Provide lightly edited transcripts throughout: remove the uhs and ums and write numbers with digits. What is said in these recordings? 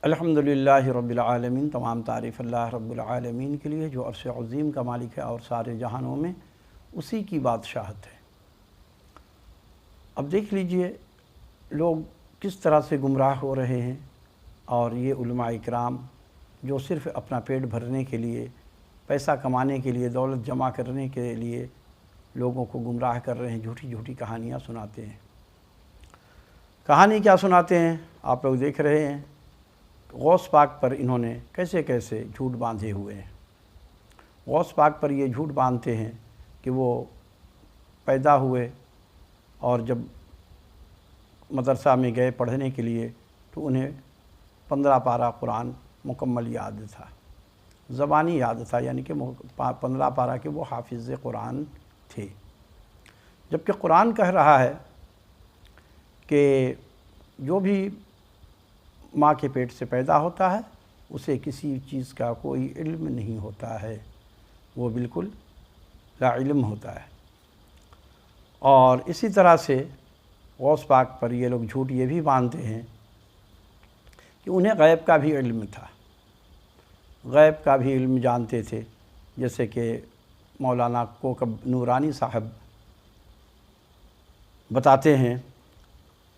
الحمدللہ رب العالمین، تمام تعریف اللہ رب العالمین کے لیے جو عرش عظیم کا مالک ہے اور سارے جہانوں میں اسی کی بادشاہت ہے۔ اب دیکھ لیجئے لوگ کس طرح سے گمراہ ہو رہے ہیں، اور یہ علماء اکرام جو صرف اپنا پیٹ بھرنے کے لیے، پیسہ کمانے کے لیے، دولت جمع کرنے کے لیے لوگوں کو گمراہ کر رہے ہیں، جھوٹی جھوٹی کہانیاں سناتے ہیں۔ کہانی کیا سناتے ہیں آپ لوگ دیکھ رہے ہیں، غوث پاک پر انہوں نے کیسے کیسے جھوٹ باندھے ہوئے ہیں۔ غوث پاک پر یہ جھوٹ باندھتے ہیں کہ وہ پیدا ہوئے اور جب مدرسہ میں گئے پڑھنے کے لیے تو انہیں 15 پارہ قرآن مکمل یاد تھا، زبانی یاد تھا، یعنی کہ 15 پارہ کے وہ حافظ قرآن تھے، جبکہ قرآن کہہ رہا ہے کہ جو بھی ماں کے پیٹ سے پیدا ہوتا ہے اسے کسی چیز کا کوئی علم نہیں ہوتا ہے، وہ بالکل لا علم ہوتا ہے۔ اور اسی طرح سے غوث پاک پر یہ لوگ جھوٹ یہ بھی باندھتے ہیں کہ انہیں غیب کا بھی علم تھا، غیب کا بھی علم جانتے تھے، جیسے کہ مولانا کوکب نورانی صاحب بتاتے ہیں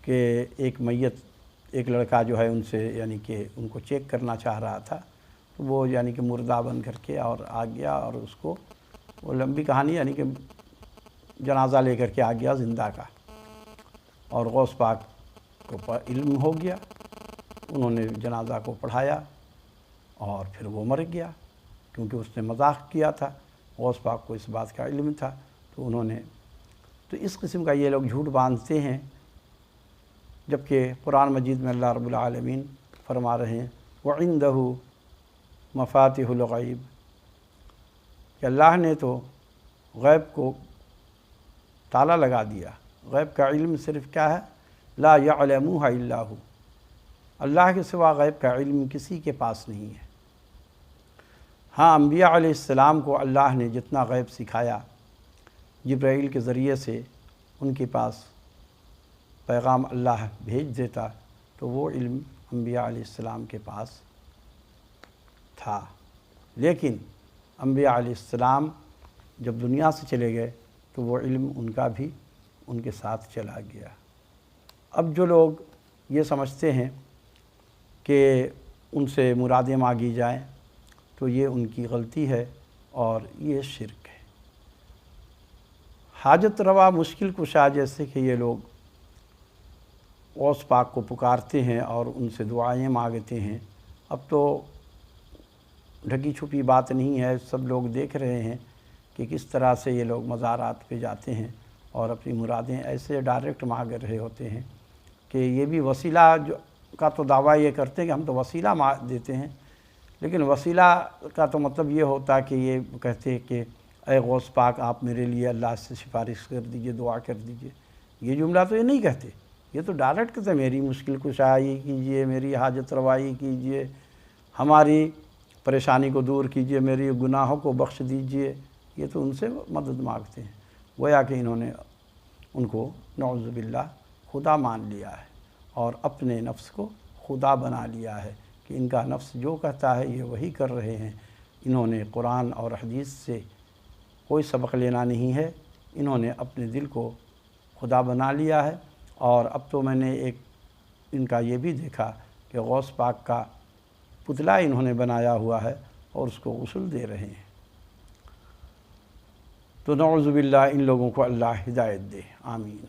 کہ ایک لڑکا جو ہے ان سے یعنی کہ ان کو چیک کرنا چاہ رہا تھا، تو وہ یعنی کہ مردہ بن کر کے اور آ گیا، اور اس کو وہ لمبی کہانی یعنی کہ جنازہ لے کر کے آ گیا زندہ کا، اور غوث پاک کو علم ہو گیا، انہوں نے جنازہ کو پڑھایا اور پھر وہ مر گیا، کیونکہ اس نے مذاق کیا تھا، غوث پاک کو اس بات کا علم تھا، تو اس قسم کا یہ لوگ جھوٹ باندھتے ہیں، جبکہ قرآن مجید میں اللہ رب العالمین فرما رہے ہیں وَعِندَهُ مَفَاتِحُ الْغَيْبِ، کہ اللہ نے تو غیب کو تالا لگا دیا، غیب کا علم صرف کیا ہے، لا يَعْلَمُهَا إِلَّا هُ، اللہ کے سوا غیب کا علم کسی کے پاس نہیں ہے۔ ہاں، انبیاء علیہ السلام کو اللہ نے جتنا غیب سکھایا، جبرائیل کے ذریعے سے ان کے پاس پیغام اللہ بھیج دیتا تو وہ علم انبیاء علیہ السلام کے پاس تھا، لیکن انبیاء علیہ السلام جب دنیا سے چلے گئے تو وہ علم ان کا بھی ان کے ساتھ چلا گیا۔ اب جو لوگ یہ سمجھتے ہیں کہ ان سے مرادیں مانگی جائیں تو یہ ان کی غلطی ہے اور یہ شرک ہے۔ حاجت روا مشکل کشا جیسے کہ یہ لوگ غوث پاک کو پکارتے ہیں اور ان سے دعائیں مانگتے ہیں، اب تو ڈھکی چھپی بات نہیں ہے، سب لوگ دیکھ رہے ہیں کہ کس طرح سے یہ لوگ مزارات پہ جاتے ہیں اور اپنی مرادیں ایسے ڈائریکٹ مانگ رہے ہوتے ہیں کہ یہ بھی وسیلہ کا تو دعویٰ یہ کرتے ہیں کہ ہم تو وسیلہ دیتے ہیں، لیکن وسیلہ کا تو مطلب یہ ہوتا کہ یہ کہتے ہیں کہ اے غوث پاک آپ میرے لیے اللہ سے سفارش کر دیجئے، دعا کر دیجئے، یہ جملہ تو یہ نہیں کہتے، یہ تو ڈائریکٹ کہتے ہیں میری مشکل کشائی کیجئے، میری حاجت روائی کیجئے، ہماری پریشانی کو دور کیجئے، میری گناہوں کو بخش دیجئے، یہ تو ان سے مدد مانگتے ہیں، گویا کہ انہوں نے ان کو نعوذ باللہ خدا مان لیا ہے اور اپنے نفس کو خدا بنا لیا ہے کہ ان کا نفس جو کہتا ہے یہ وہی کر رہے ہیں۔ انہوں نے قرآن اور حدیث سے کوئی سبق لینا نہیں ہے، انہوں نے اپنے دل کو خدا بنا لیا ہے، اور اب تو میں نے ایک ان کا یہ بھی دیکھا کہ غوث پاک کا پتلا انہوں نے بنایا ہوا ہے اور اس کو غسل دے رہے ہیں، تو نعوذ باللہ ان لوگوں کو اللہ ہدایت دے، آمین۔